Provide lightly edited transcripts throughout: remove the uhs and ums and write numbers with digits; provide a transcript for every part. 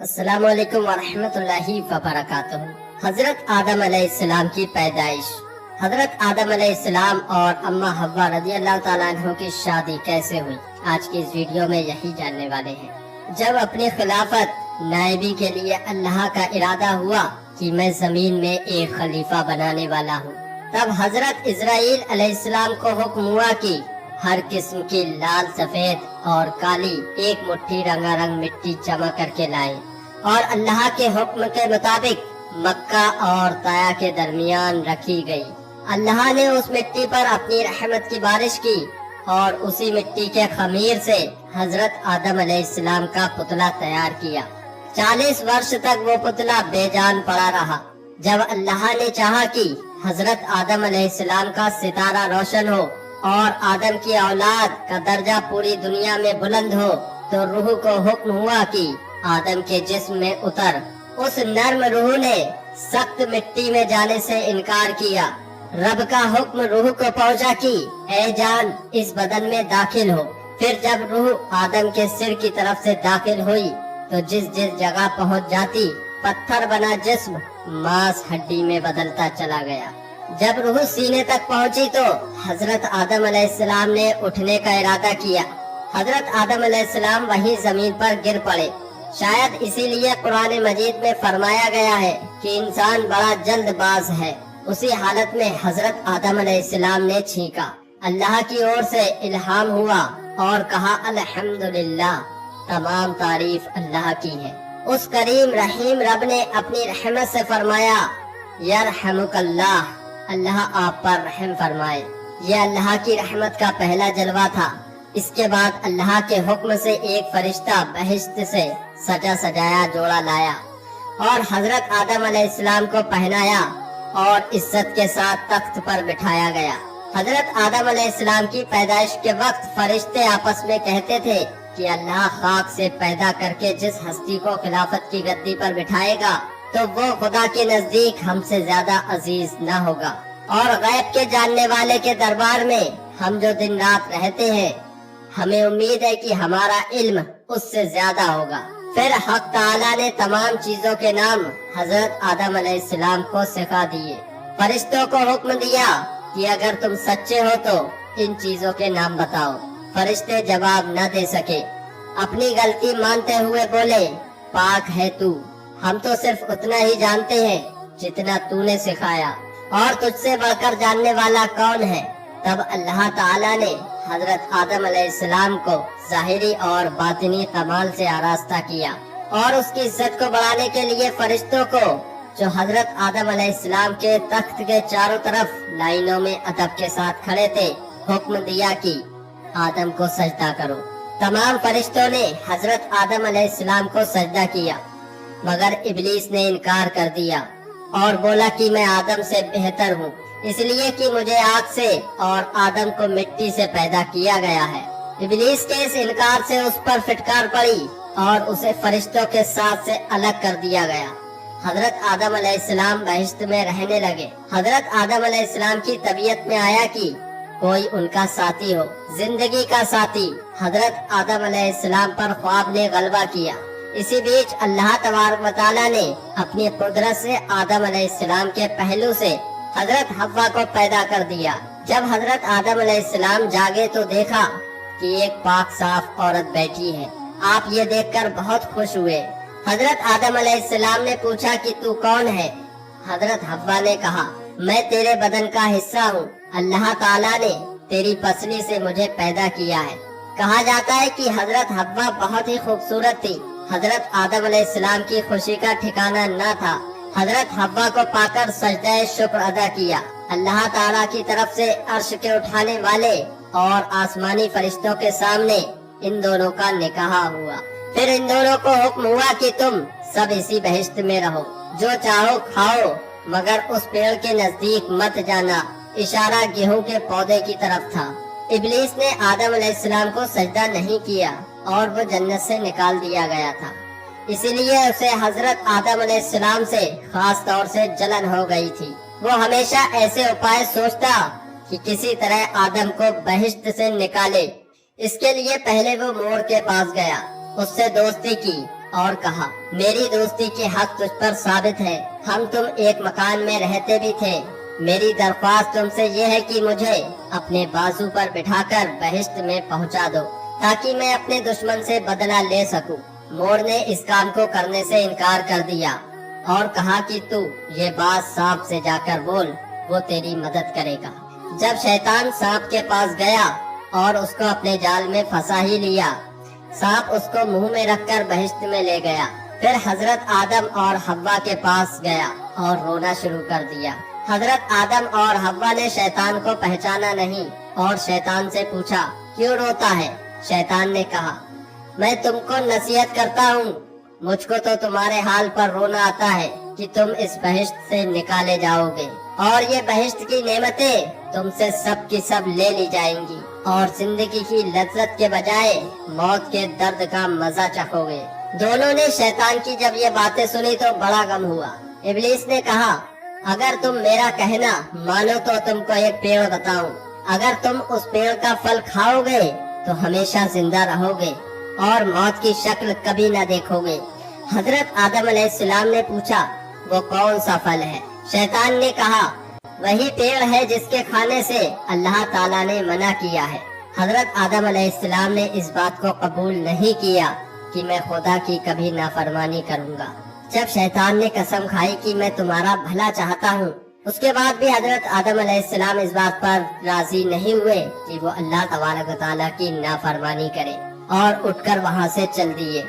السلام علیکم ورحمۃ اللہ وبرکاتہ۔ حضرت آدم علیہ السلام کی پیدائش۔ حضرت آدم علیہ السلام اور اماں حوا رضی اللہ تعالیٰ عنہ کی شادی کیسے ہوئی، آج کی اس ویڈیو میں یہی جاننے والے ہیں۔ جب اپنی خلافت نائبی کے لیے اللہ کا ارادہ ہوا کہ میں زمین میں ایک خلیفہ بنانے والا ہوں، تب حضرت اسرائیل علیہ السلام کو حکم ہوا کہ ہر قسم کی لال، سفید اور کالی ایک مٹھی رنگا رنگ مٹی جمع کر کے لائیں، اور اللہ کے حکم کے مطابق مکہ اور طائع کے درمیان رکھی گئی۔ اللہ نے اس مٹی پر اپنی رحمت کی بارش کی اور اسی مٹی کے خمیر سے حضرت آدم علیہ السلام کا پتلا تیار کیا۔ 40 ورش تک وہ پتلا بے جان پڑا رہا۔ جب اللہ نے چاہا کہ حضرت آدم علیہ السلام کا ستارہ روشن ہو اور آدم کی اولاد کا درجہ پوری دنیا میں بلند ہو، تو روح کو حکم ہوا کہ آدم کے جسم میں اتر۔ اس نرم روح نے سخت مٹی میں جانے سے انکار کیا۔ رب کا حکم روح کو پہنچا کہ اے جان اس بدن میں داخل ہو۔ پھر جب روح آدم کے سر کی طرف سے داخل ہوئی تو جس جگہ پہنچ جاتی پتھر بنا جسم ماس ہڈی میں بدلتا چلا گیا۔ جب روح سینے تک پہنچی تو حضرت آدم علیہ السلام نے اٹھنے کا ارادہ کیا۔ حضرت آدم علیہ السلام وہیں زمین پر گر پڑے۔ شاید اسی لیے قرآن مجید میں فرمایا گیا ہے کہ انسان بڑا جلد باز ہے۔ اسی حالت میں حضرت آدم علیہ السلام نے چھینکا۔ اللہ کی اور سے الہام ہوا اور کہا الحمدللہ، تمام تعریف اللہ کی ہے۔ اس کریم رحیم رب نے اپنی رحمت سے فرمایا یرحمک اللہ، اللہ آپ پر رحم فرمائے۔ یہ اللہ کی رحمت کا پہلا جلوہ تھا۔ اس کے بعد اللہ کے حکم سے ایک فرشتہ بہشت سے سجا سجایا جوڑا لایا اور حضرت آدم علیہ السلام کو پہنایا اور عزت کے ساتھ تخت پر بٹھایا گیا۔ حضرت آدم علیہ السلام کی پیدائش کے وقت فرشتے آپس میں کہتے تھے کہ اللہ خاک سے پیدا کر کے جس ہستی کو خلافت کی گدی پر بٹھائے گا تو وہ خدا کے نزدیک ہم سے زیادہ عزیز نہ ہوگا، اور غیب کے جاننے والے کے دربار میں ہم جو دن رات رہتے ہیں، ہمیں امید ہے کہ ہمارا علم اس سے زیادہ ہوگا۔ پھر حق تعالیٰ نے تمام چیزوں کے نام حضرت آدم علیہ السلام کو سکھا دیے۔ فرشتوں کو حکم دیا کہ اگر تم سچے ہو تو ان چیزوں کے نام بتاؤ۔ فرشتے جواب نہ دے سکے۔ اپنی غلطی مانتے ہوئے بولے پاک ہے تو، ہم تو صرف اتنا ہی جانتے ہیں جتنا تو نے سکھایا، اور تجھ سے بڑھ کر جاننے والا کون ہے؟ تب اللہ تعالیٰ نے حضرت آدم علیہ السلام کو ظاہری اور باطنی کمال سے آراستہ کیا، اور اس کی عزت کو بڑھانے کے لیے فرشتوں کو جو حضرت آدم علیہ السلام کے تخت کے چاروں طرف لائنوں میں ادب کے ساتھ کھڑے تھے حکم دیا کہ آدم کو سجدہ کرو۔ تمام فرشتوں نے حضرت آدم علیہ السلام کو سجدہ کیا، مگر ابلیس نے انکار کر دیا اور بولا کہ میں آدم سے بہتر ہوں، اس لیے کہ مجھے آگ سے اور آدم کو مٹی سے پیدا کیا گیا ہے۔ ابلیس کے اس انکار سے اس پر فٹکار پڑی اور اسے فرشتوں کے ساتھ سے الگ کر دیا گیا۔ حضرت آدم علیہ السلام بہشت میں رہنے لگے۔ حضرت آدم علیہ السلام کی طبیعت میں آیا کہ کوئی ان کا ساتھی ہو، زندگی کا ساتھی۔ حضرت آدم علیہ السلام پر خواب نے غلبہ کیا۔ اسی بیچ اللہ تبارک و تعالیٰ نے اپنی قدرت سے آدم علیہ السلام کے پہلو سے حضرت حوا کو پیدا کر دیا۔ جب حضرت آدم علیہ السلام جاگے تو دیکھا کہ ایک پاک صاف عورت بیٹھی ہے۔ آپ یہ دیکھ کر بہت خوش ہوئے۔ حضرت آدم علیہ السلام نے پوچھا کہ تو کون ہے؟ حضرت حوا نے کہا میں تیرے بدن کا حصہ ہوں، اللہ تعالیٰ نے تیری پسلی سے مجھے پیدا کیا ہے۔ کہا جاتا ہے کہ حضرت حوا بہت ہی خوبصورت تھی۔ حضرت آدم علیہ السلام کی خوشی کا ٹھکانہ نہ تھا۔ حضرت حوا کو پا کر سجدہ شکر ادا کیا۔ اللہ تعالیٰ کی طرف سے عرش کے اٹھانے والے اور آسمانی فرشتوں کے سامنے ان دونوں کا نکاح ہوا۔ پھر ان دونوں کو حکم ہوا کہ تم سب اسی بہشت میں رہو، جو چاہو کھاؤ، مگر اس پیڑ کے نزدیک مت جانا۔ اشارہ گیہوں کے پودے کی طرف تھا۔ ابلیس نے آدم علیہ السلام کو سجدہ نہیں کیا اور وہ جنت سے نکال دیا گیا تھا، اسی لیے اسے حضرت آدم علیہ السلام سے خاص طور سے جلن ہو گئی تھی۔ وہ ہمیشہ ایسے اپائے سوچتا کہ کسی طرح آدم کو بہشت سے نکالے۔ اس کے لیے پہلے وہ مور کے پاس گیا، اس سے دوستی کی اور کہا میری دوستی کے حق تجھ پر ثابت ہے، ہم تم ایک مکان میں رہتے بھی تھے، میری درخواست تم سے یہ ہے کہ مجھے اپنے بازو پر بٹھا کر بہشت میں پہنچا دو تاکہ میں اپنے دشمن سے بدلہ لے سکوں۔ مور نے اس کام کو کرنے سے انکار کر دیا اور کہا کہ تو یہ بات سانپ سے جا کر بول، وہ تیری مدد کرے گا۔ جب شیطان سانپ کے پاس گیا اور اس کو اپنے جال میں پھنسا ہی لیا، سانپ اس کو منہ میں رکھ کر بہشت میں لے گیا۔ پھر حضرت آدم اور حوا کے پاس گیا اور رونا شروع کر دیا۔ حضرت آدم اور حوا نے شیطان کو پہچانا نہیں اور شیطان سے پوچھا کیوں روتا ہے؟ شیطان نے کہا میں تم کو نصیحت کرتا ہوں، مجھ کو تو تمہارے حال پر رونا آتا ہے کہ تم اس بہشت سے نکالے جاؤ گے اور یہ بہشت کی نعمتیں تم سے سب کی سب لے لی جائیں گی اور زندگی کی لذت کے بجائے موت کے درد کا مزہ چکھو گے۔ دونوں نے شیطان کی جب یہ باتیں سنی تو بڑا غم ہوا۔ ابلیس نے کہا اگر تم میرا کہنا مانو تو تم کو ایک پیڑ بتاؤں، اگر تم اس پیڑ کا پھل کھاؤ گے تو ہمیشہ زندہ رہو گے اور موت کی شکل کبھی نہ دیکھو گے۔ حضرت آدم علیہ السلام نے پوچھا وہ کون سا پھل ہے؟ شیطان نے کہا وہی پیڑ ہے جس کے کھانے سے اللہ تعالیٰ نے منع کیا ہے۔ حضرت آدم علیہ السلام نے اس بات کو قبول نہیں کیا کہ میں خدا کی کبھی نافرمانی کروں گا۔ جب شیطان نے قسم کھائی کہ میں تمہارا بھلا چاہتا ہوں، اس کے بعد بھی حضرت آدم علیہ السلام اس بات پر راضی نہیں ہوئے کہ وہ اللہ تبارک و تعالیٰ کی نافرمانی کرے اور اٹھ کر وہاں سے چل دیے۔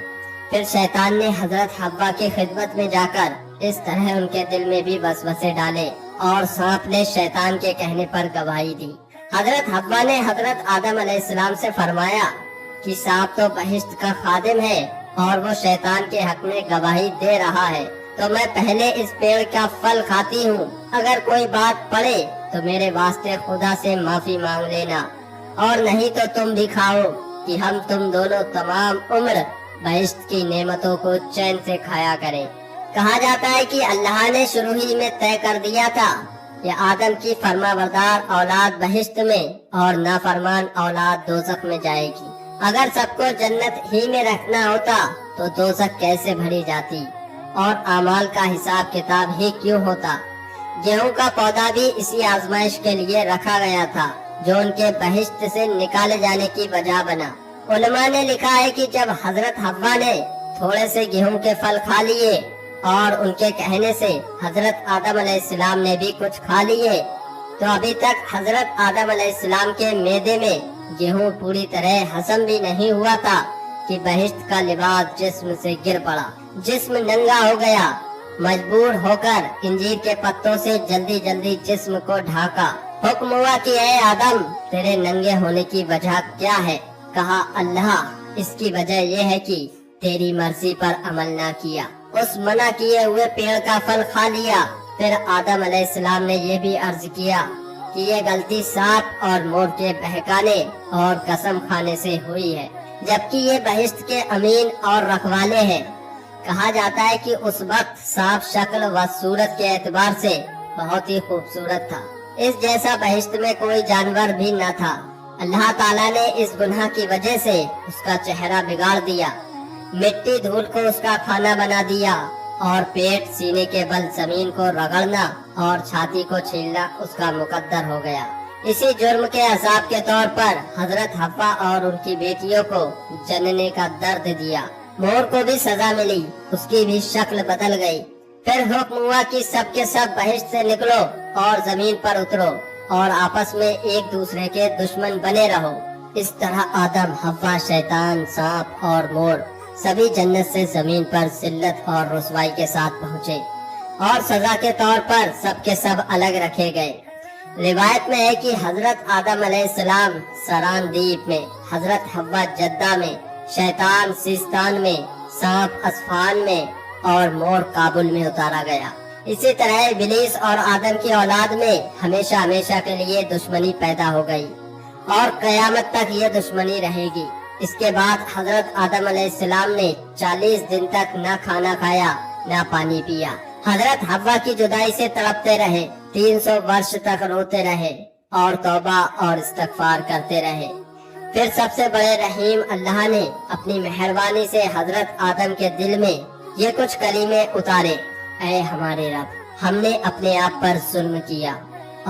پھر شیطان نے حضرت حوا کی خدمت میں جا کر اس طرح ان کے دل میں بھی وسوسے ڈالے اور سانپ نے شیطان کے کہنے پر گواہی دی۔ حضرت حوا نے حضرت آدم علیہ السلام سے فرمایا کہ سانپ تو بہشت کا خادم ہے اور وہ شیطان کے حق میں گواہی دے رہا ہے، تو میں پہلے اس پیڑ کا پھل کھاتی ہوں، اگر کوئی بات پڑے تو میرے واسطے خدا سے معافی مانگ لینا، اور نہیں تو تم بھی کھاؤ کہ ہم تم دونوں تمام عمر بہشت کی نعمتوں کو چین سے کھایا کریں۔ کہا جاتا ہے کہ اللہ نے شروع ہی میں طے کر دیا تھا کہ آدم کی فرما بردار اولاد بہشت میں اور نافرمان اولاد دوزخ میں جائے گی۔ اگر سب کو جنت ہی میں رکھنا ہوتا تو دوزخ کیسے بھری جاتی اور اعمال کا حساب کتاب ہی کیوں ہوتا؟ گیہوں کا پودا بھی اسی آزمائش کے لیے رکھا گیا تھا جو ان کے بہشت سے نکالے جانے کی وجہ بنا۔ علماء نے لکھا ہے کہ جب حضرت حوا نے تھوڑے سے گیہوں کے پھل کھا لیے اور ان کے کہنے سے حضرت آدم علیہ السلام نے بھی کچھ کھا لیے، تو ابھی تک حضرت آدم علیہ السلام کے معدے میں گیہوں پوری طرح ہضم بھی نہیں ہوا تھا کہ بہشت کا لباس جسم سے گر پڑا، جسم ننگا ہو گیا، مجبور ہو کر انجیر کے پتوں سے جلدی جلدی جسم کو ڈھانکا۔ حکم ہوا کہ اے آدم تیرے ننگے ہونے کی وجہ کیا ہے؟ کہا اللہ اس کی وجہ یہ ہے کہ تیری مرضی پر عمل نہ کیا، اس منع کیے ہوئے پیڑ کا پھل کھا لیا۔ پھر آدم علیہ السلام نے یہ بھی عرض کیا کہ یہ غلطی سانپ اور مور کے بہکانے اور قسم کھانے سے ہوئی ہے، جبکہ یہ بہشت کے امین اور رکھوالے ہیں۔ کہا جاتا ہے کہ اس وقت سانپ شکل و صورت کے اعتبار سے بہت ہی خوبصورت تھا، اس جیسا بہشت میں کوئی جانور بھی نہ تھا۔ اللہ تعالیٰ نے اس گناہ کی وجہ سے اس کا چہرہ بگاڑ دیا، مٹی دھول کو اس کا کھانا بنا دیا اور پیٹ سینے کے بل زمین کو رگڑنا اور چھاتی کو چھیلنا اس کا مقدر ہو گیا۔ اسی جرم کے عذاب کے طور پر حضرت حوا اور ان کی بیٹیوں کو جننے کا درد دیا۔ مور کو بھی سزا ملی، اس کی بھی شکل بدل گئی۔ پھر حکم ہوا کہ سب کے سب بہشت سے نکلو اور زمین پر اترو اور آپس میں ایک دوسرے کے دشمن بنے رہو۔ اس طرح آدم، حوا، شیطان، سانپ اور مور سبھی جنت سے زمین پر ذلت اور رسوائی کے ساتھ پہنچے اور سزا کے طور پر سب کے سب الگ رکھے گئے۔ روایت میں ہے کہ حضرت آدم علیہ السلام سران دیپ میں، حضرت حوا جدہ میں، شیطان سیستان میں، سانپ اصفہان میں اور مور کابل میں اتارا گیا۔ اسی طرح ابلیس اور آدم کی اولاد میں ہمیشہ ہمیشہ کے لیے دشمنی پیدا ہو گئی اور قیامت تک یہ دشمنی رہے گی۔ اس کے بعد حضرت آدم علیہ السلام نے 40 دن تک نہ کھانا کھایا نہ پانی پیا۔ حضرت حوا کی جدائی سے تڑپتے رہے، 300 ورش تک روتے رہے اور توبہ اور استغفار کرتے رہے۔ پھر سب سے بڑے رحیم اللہ نے اپنی مہربانی سے حضرت آدم کے دل میں یہ کچھ کلمے اتارے: اے ہمارے رب، ہم نے اپنے آپ پر ظلم کیا،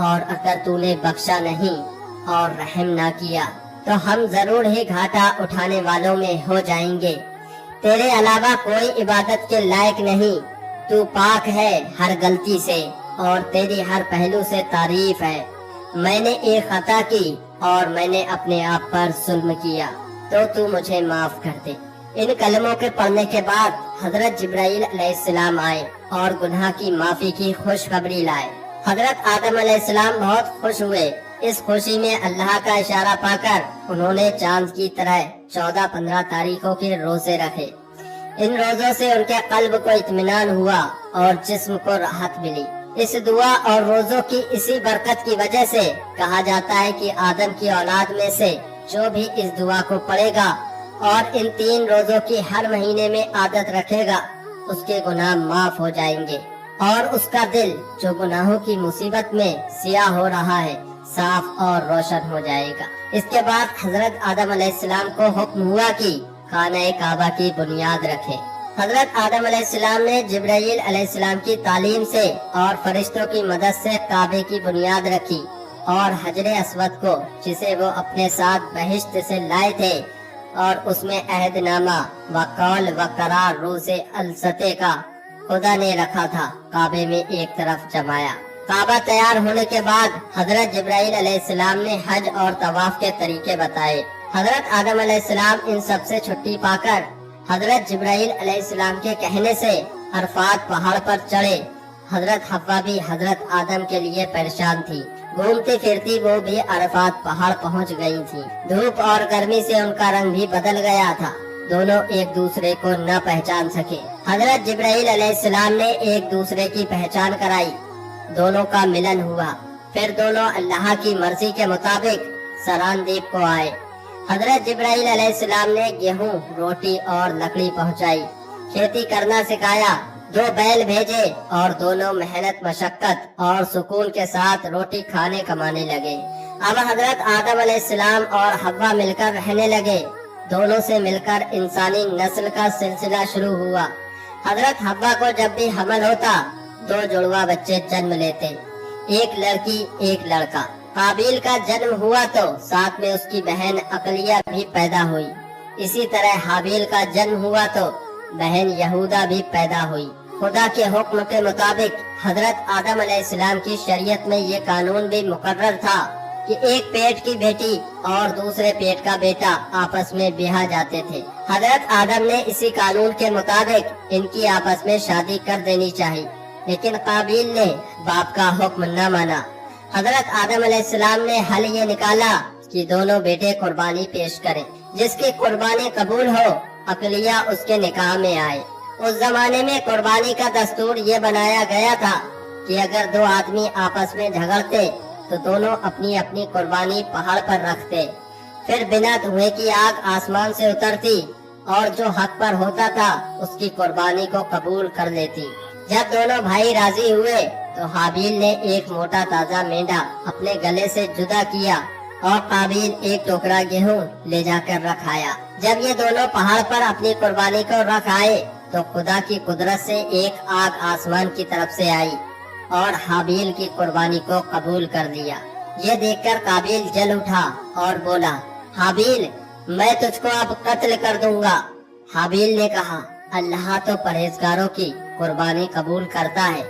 اور اگر تو نے بخشا نہیں اور رحم نہ کیا تو ہم ضرور ہی گھاٹا اٹھانے والوں میں ہو جائیں گے۔ تیرے علاوہ کوئی عبادت کے لائق نہیں، تو پاک ہے ہر غلطی سے اور تیری ہر پہلو سے تعریف ہے۔ میں نے ایک خطا کی اور میں نے اپنے آپ پر ظلم کیا، تو مجھے معاف کر دے۔ ان کلموں کے پڑھنے کے بعد حضرت جبرائیل علیہ السلام آئے اور گناہ کی معافی کی خوشخبری لائے۔ حضرت آدم علیہ السلام بہت خوش ہوئے۔ اس خوشی میں اللہ کا اشارہ پا کر انہوں نے چاند کی طرح 14-15 تاریخوں کے روزے رکھے۔ ان روزوں سے ان کے قلب کو اطمینان ہوا اور جسم کو راحت ملی۔ اس دعا اور روزوں کی اسی برکت کی وجہ سے کہا جاتا ہے کہ آدم کی اولاد میں سے جو بھی اس دعا کو پڑھے گا اور ان 3 روزوں کی ہر مہینے میں عادت رکھے گا، اس کے گناہ معاف ہو جائیں گے اور اس کا دل جو گناہوں کی مصیبت میں سیاہ ہو رہا ہے صاف اور روشن ہو جائے گا۔ اس کے بعد حضرت آدم علیہ السلام کو حکم ہوا کہ خانہ کعبہ کی بنیاد رکھے۔ حضرت آدم علیہ السلام نے جبرائیل علیہ السلام کی تعلیم سے اور فرشتوں کی مدد سے کعبے کی بنیاد رکھی اور حجر اسود کو، جسے وہ اپنے ساتھ بہشت سے لائے تھے اور اس میں عہد نامہ و قول و قرار روز السطح کا خدا نے رکھا تھا، کعبے میں ایک طرف جمایا۔ کعبہ تیار ہونے کے بعد حضرت جبرائیل علیہ السلام نے حج اور طواف کے طریقے بتائے۔ حضرت آدم علیہ السلام ان سب سے چھٹی پا کر حضرت جبرائیل علیہ السلام کے کہنے سے عرفات پہاڑ پر چڑھے۔ حضرت حوا بھی حضرت آدم کے لیے پریشان تھی، گھومتی پھرتی وہ بھی عرفات پہاڑ پہنچ گئی تھی۔ دھوپ اور گرمی سے ان کا رنگ بھی بدل گیا تھا، دونوں ایک دوسرے کو نہ پہچان سکے۔ حضرت جبرائیل علیہ السلام نے ایک دوسرے کی پہچان کرائی، دونوں کا ملن ہوا، پھر دونوں اللہ کی مرضی کے مطابق سراندیپ کو آئے۔ حضرت جبرائیل علیہ السلام نے گیہوں، روٹی اور لکڑی پہنچائی، کھیتی کرنا سکھایا، 2 بیل بھیجے اور دونوں محنت مشقت اور سکون کے ساتھ روٹی کھانے کمانے لگے۔ اب حضرت آدم علیہ السلام اور حوا مل کر رہنے لگے، دونوں سے مل کر انسانی نسل کا سلسلہ شروع ہوا۔ حضرت حوا کو جب بھی حمل ہوتا 2 جڑواں بچے جنم لیتے، ایک لڑکی ایک لڑکا۔ قابیل کا جنم ہوا تو ساتھ میں اس کی بہن عقلیہ بھی پیدا ہوئی، اسی طرح حابیل کا جنم ہوا تو بہن یہودا بھی پیدا ہوئی۔ خدا کے حکم کے مطابق حضرت آدم علیہ السلام کی شریعت میں یہ قانون بھی مقرر تھا کہ ایک پیٹ کی بیٹی اور دوسرے پیٹ کا بیٹا آپس میں بیاہ جاتے تھے۔ حضرت آدم نے اسی قانون کے مطابق ان کی آپس میں شادی کر دینی چاہیے، لیکن قابیل نے باپ کا حکم نہ مانا۔ حضرت آدم علیہ السلام نے حل یہ نکالا کہ دونوں بیٹے قربانی پیش کریں، جس کی قربانی قبول ہو عقلیہ اس کے نکاح میں آئے۔ اس زمانے میں قربانی کا دستور یہ بنایا گیا تھا کہ اگر 2 آدمی آپس میں جھگڑتے تو دونوں اپنی اپنی قربانی پہاڑ پر رکھتے، پھر بنا دھوئے کی آگ آسمان سے اترتی اور جو حق پر ہوتا تھا اس کی قربانی کو قبول کر لیتی۔ جب دونوں بھائی راضی ہوئے تو حابیل نے ایک موٹا تازہ مینڈا اپنے گلے سے جدا کیا اور قابیل ایک ٹوکرا گیہوں لے جا کر رکھایا۔ جب یہ دونوں پہاڑ پر اپنی قربانی کو رکھ آئے تو خدا کی قدرت سے ایک آگ آسمان کی طرف سے آئی اور حابیل کی قربانی کو قبول کر لیا۔ یہ دیکھ کر قابیل جل اٹھا اور بولا، حابیل میں تجھ کو اب قتل کر دوں گا۔ حابیل نے کہا، اللہ تو پرہیزگاروں کی قربانی قبول کرتا ہے،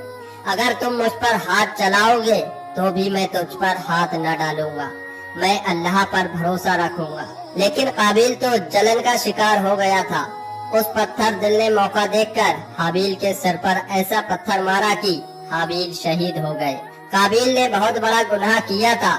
اگر تم مجھ پر ہاتھ چلاؤ گے تو بھی میں تجھ پر ہاتھ نہ ڈالوں گا، میں اللہ پر بھروسہ رکھوں گا۔ لیکن قابیل تو جلن کا شکار ہو گیا تھا۔ اس پتھر دل نے موقع دیکھ کر حابیل کے سر پر ایسا پتھر مارا کہ حابیل شہید ہو گئے۔ قابیل نے بہت بڑا گناہ کیا تھا۔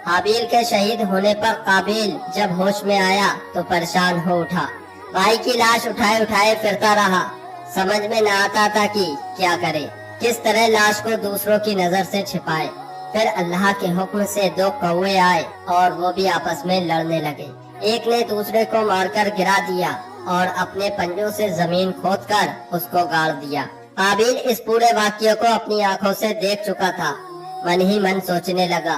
حابیل کے شہید ہونے پر قابیل جب ہوش میں آیا تو پریشان ہو اٹھا، بھائی کی لاش اٹھائے اٹھائے پھرتا رہا، سمجھ میں نہ آتا تھا کہ کیا کرے، کس طرح لاش کو دوسروں کی نظر سے چھپائے۔ پھر اللہ کے حکم سے 2 کوے آئے اور وہ بھی آپس میں لڑنے لگے۔ ایک نے دوسرے کو مار کر گرا دیا اور اپنے پنجوں سے زمین کھود کر اس کو گاڑ دیا۔ قابیل اس پورے واقعے کو اپنی آنکھوں سے دیکھ چکا تھا، من ہی من سوچنے لگا،